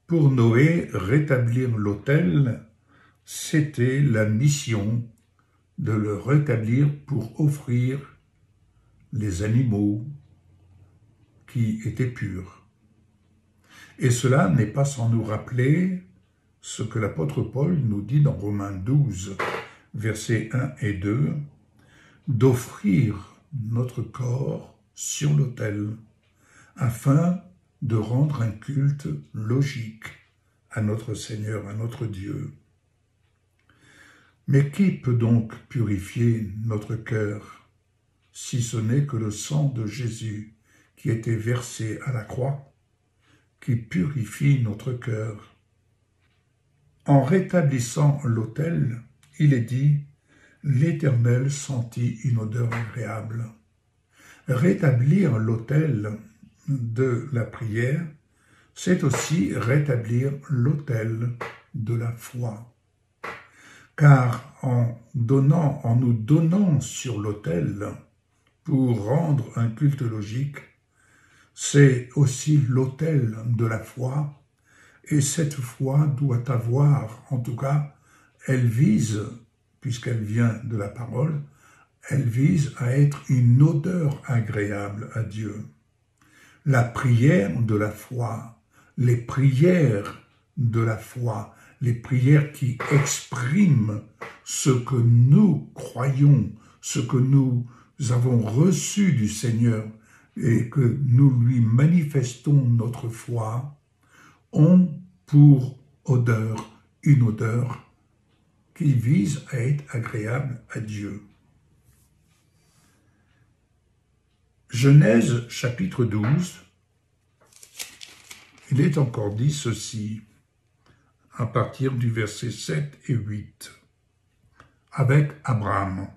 Pour Noé, rétablir l'autel, c'était la mission de le rétablir pour offrir les animaux qui étaient purs. Et cela n'est pas sans nous rappeler ce que l'apôtre Paul nous dit dans Romains 12, versets 1 et 2, d'offrir notre corps sur l'autel afin de rendre un culte logique à notre Seigneur, à notre Dieu. Mais qui peut donc purifier notre cœur, si ce n'est que le sang de Jésus qui était versé à la croix, qui purifie notre cœur? En rétablissant l'autel, il est dit « l'Éternel sentit une odeur agréable ». Rétablir l'autel de la prière, c'est aussi rétablir l'autel de la foi. Car en nous donnant sur l'autel pour rendre un culte logique, c'est aussi l'autel de la foi, et cette foi doit avoir, en tout cas, elle vise, puisqu'elle vient de la parole, elle vise à être une odeur agréable à Dieu. La prière de la foi, les prières de la foi, les prières qui expriment ce que nous croyons, ce que nous avons reçu du Seigneur et que nous lui manifestons notre foi, ont pour odeur une odeur qui vise à être agréable à Dieu. Genèse chapitre 12, il est encore dit ceci, à partir du verset 7 et 8, avec Abraham.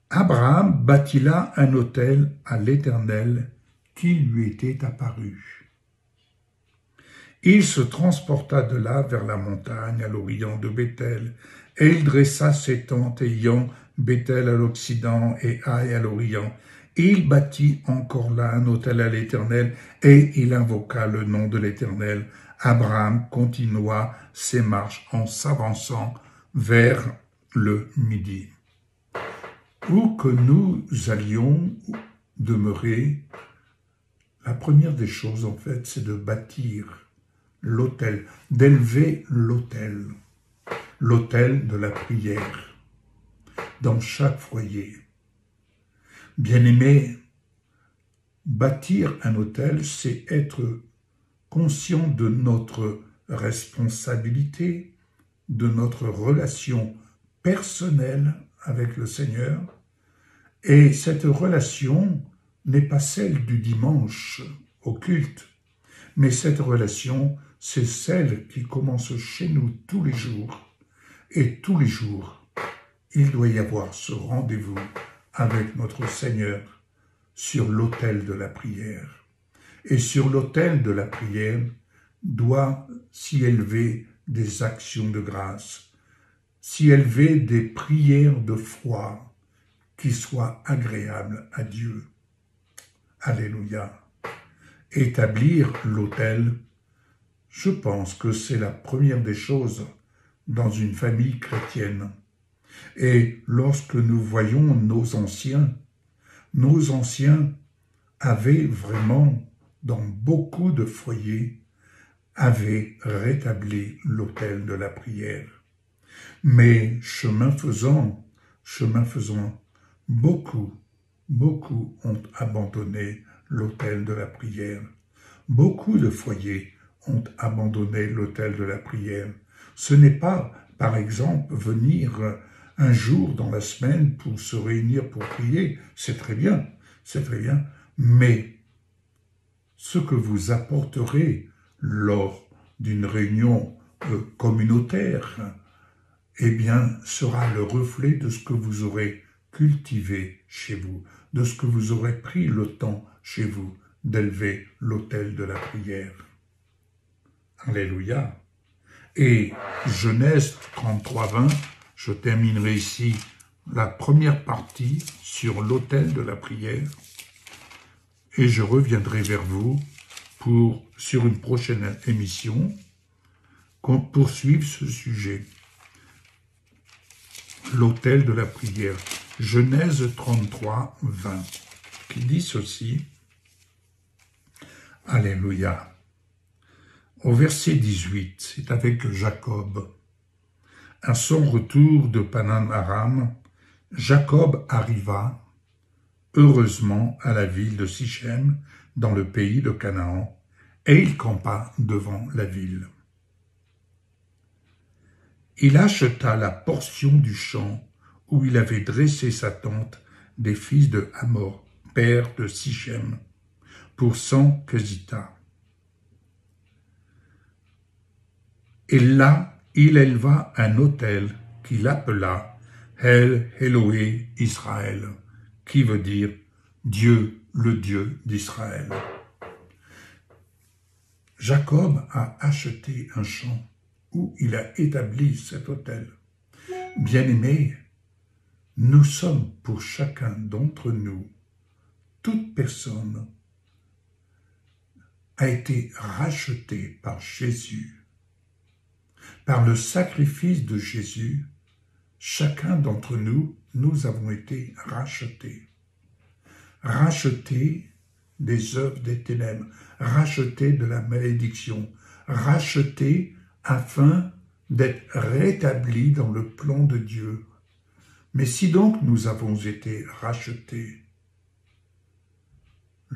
Abraham bâtit là un autel à l'Éternel qui lui était apparu. Il se transporta de là vers la montagne à l'orient de Béthel, et il dressa ses tentes ayant Béthel à l'occident et Haï à l'orient. Il bâtit encore là un autel à l'Éternel, et il invoqua le nom de l'Éternel. Abraham continua ses marches en s'avançant vers le midi. Où que nous allions demeurer, la première des choses, en fait, c'est de bâtir l'autel, d'élever l'autel de la prière, dans chaque foyer. Bien-aimé, bâtir un autel, c'est être conscient de notre responsabilité, de notre relation personnelle avec le Seigneur, et cette relation n'est pas celle du dimanche au culte, mais cette relation, c'est celle qui commence chez nous tous les jours, et tous les jours, il doit y avoir ce rendez-vous avec notre Seigneur sur l'autel de la prière. Et sur l'autel de la prière doit s'y élever des actions de grâce, s'y élever des prières de foi qui soient agréables à Dieu. Alléluia. Établir l'autel, je pense que c'est la première des choses dans une famille chrétienne. Et lorsque nous voyons nos anciens avaient vraiment, dans beaucoup de foyers, avaient rétabli l'autel de la prière. Mais chemin faisant, beaucoup ont abandonné l'autel de la prière. Beaucoup de foyers ont abandonné l'autel de la prière. Ce n'est pas, par exemple, venir un jour dans la semaine pour se réunir pour prier, c'est très bien, mais ce que vous apporterez lors d'une réunion communautaire, eh bien, sera le reflet de ce que vous aurez cultivé chez vous, de ce que vous aurez pris le temps chez vous d'élever l'autel de la prière. Alléluia. Et Genèse 33:20, je terminerai ici la première partie sur l'autel de la prière et je reviendrai vers vous sur une prochaine émission, qu'on poursuive ce sujet. L'autel de la prière. Genèse 33, 20, qui dit ceci. Alléluia. Au verset 18, c'est avec Jacob. À son retour de Padan-Aram, Jacob arriva, heureusement, à la ville de Sichem, dans le pays de Canaan, et il campa devant la ville. Il acheta la portion du champ où il avait dressé sa tente des fils de Hamor, père de Sichem, pour 100 quesita. Et là, il éleva un autel qu'il appela El Eloé Israël, qui veut dire Dieu, le Dieu d'Israël. Jacob a acheté un champ où il a établi cet autel. Bien-aimés, nous sommes pour chacun d'entre nous, toute personne a été rachetée par Jésus. Par le sacrifice de Jésus, chacun d'entre nous, nous avons été rachetés. Rachetés des œuvres des ténèbres, rachetés de la malédiction, rachetés afin d'être rétablis dans le plan de Dieu. Mais si donc nous avons été rachetés,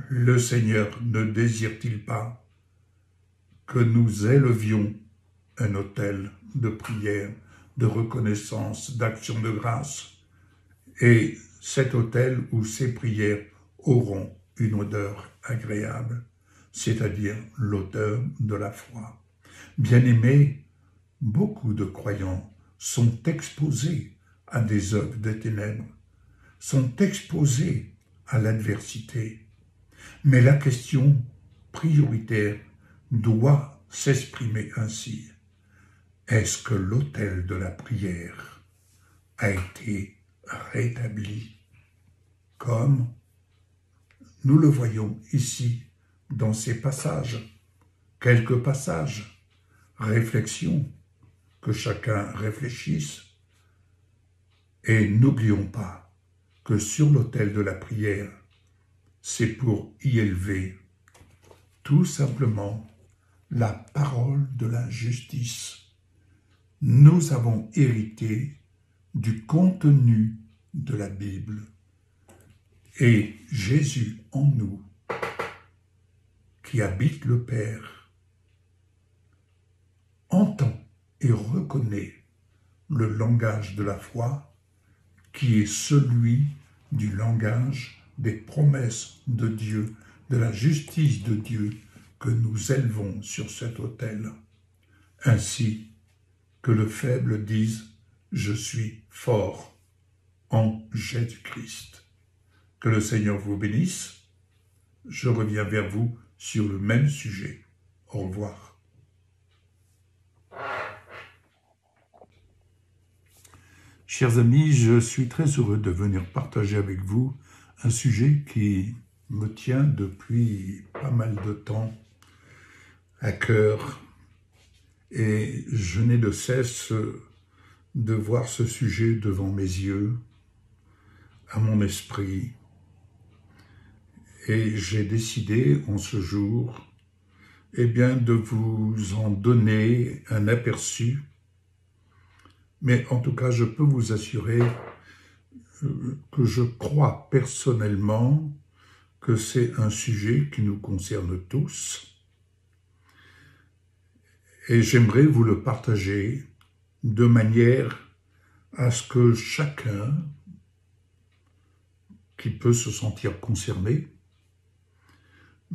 le Seigneur ne désire-t-il pas que nous élevions un autel de prière, de reconnaissance, d'action de grâce, et cet autel où ces prières auront une odeur agréable, c'est-à-dire l'odeur de la foi. Bien-aimés, beaucoup de croyants sont exposés à des œuvres de ténèbres, sont exposés à l'adversité. Mais la question prioritaire doit s'exprimer ainsi. Est-ce que l'autel de la prière a été rétabli comme nous le voyons ici dans ces passages, quelques passages, réflexions, que chacun réfléchisse. Et n'oublions pas que sur l'autel de la prière, c'est pour y élever tout simplement la parole de la justice. Nous avons hérité du contenu de la Bible. Et Jésus en nous, qui habite le Père, entend et reconnaît le langage de la foi, qui est celui du langage des promesses de Dieu, de la justice de Dieu que nous élevons sur cet autel. Ainsi que le faible dise « Je suis fort en Jésus-Christ ». Que le Seigneur vous bénisse. Je reviens vers vous sur le même sujet. Au revoir. Chers amis, je suis très heureux de venir partager avec vous un sujet qui me tient depuis pas mal de temps à cœur. Et je n'ai de cesse de voir ce sujet devant mes yeux, à mon esprit. Et j'ai décidé en ce jour, de vous en donner un aperçu. Mais en tout cas, je peux vous assurer que je crois personnellement que c'est un sujet qui nous concerne tous. Et j'aimerais vous le partager de manière à ce que chacun qui peut se sentir concerné,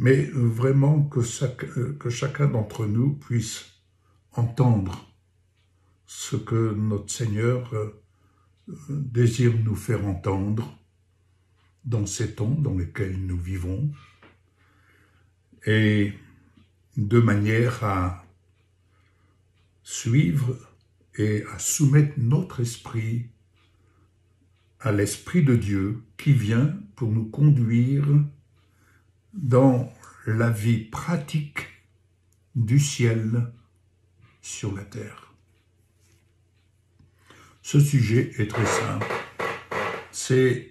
mais vraiment que chacun d'entre nous puisse entendre ce que notre Seigneur désire nous faire entendre dans ces temps dans lesquels nous vivons, et de manière à suivre et à soumettre notre esprit à l'Esprit de Dieu qui vient pour nous conduire dans la vie pratique du ciel sur la terre. Ce sujet est très simple. C'est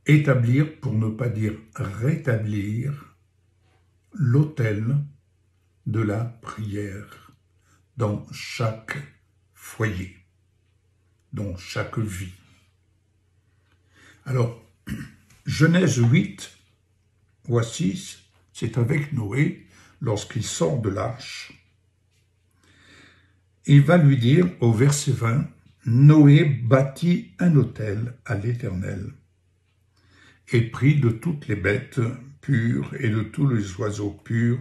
établir, pour ne pas dire rétablir, l'autel de la prière dans chaque foyer, dans chaque vie. Alors, Genèse 8, voici, c'est avec Noé, lorsqu'il sort de l'arche. Il va lui dire au verset 20, « Noé bâtit un autel à l'Éternel et prit de toutes les bêtes pures et de tous les oiseaux purs,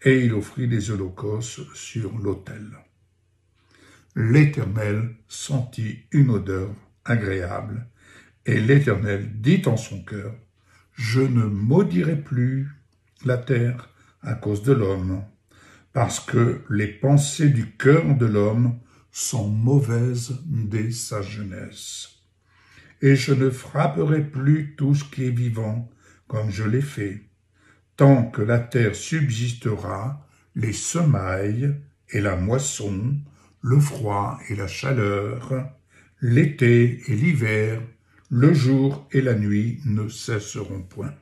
et il offrit des holocaustes sur l'autel. L'Éternel sentit une odeur agréable, et l'Éternel dit en son cœur, « Je ne maudirai plus la terre à cause de l'homme, parce que les pensées du cœur de l'homme sont mauvaises dès sa jeunesse. Et je ne frapperai plus tout ce qui est vivant, comme je l'ai fait. Tant que la terre subsistera, les semailles et la moisson, le froid et la chaleur, l'été et l'hiver, le jour et la nuit ne cesseront point.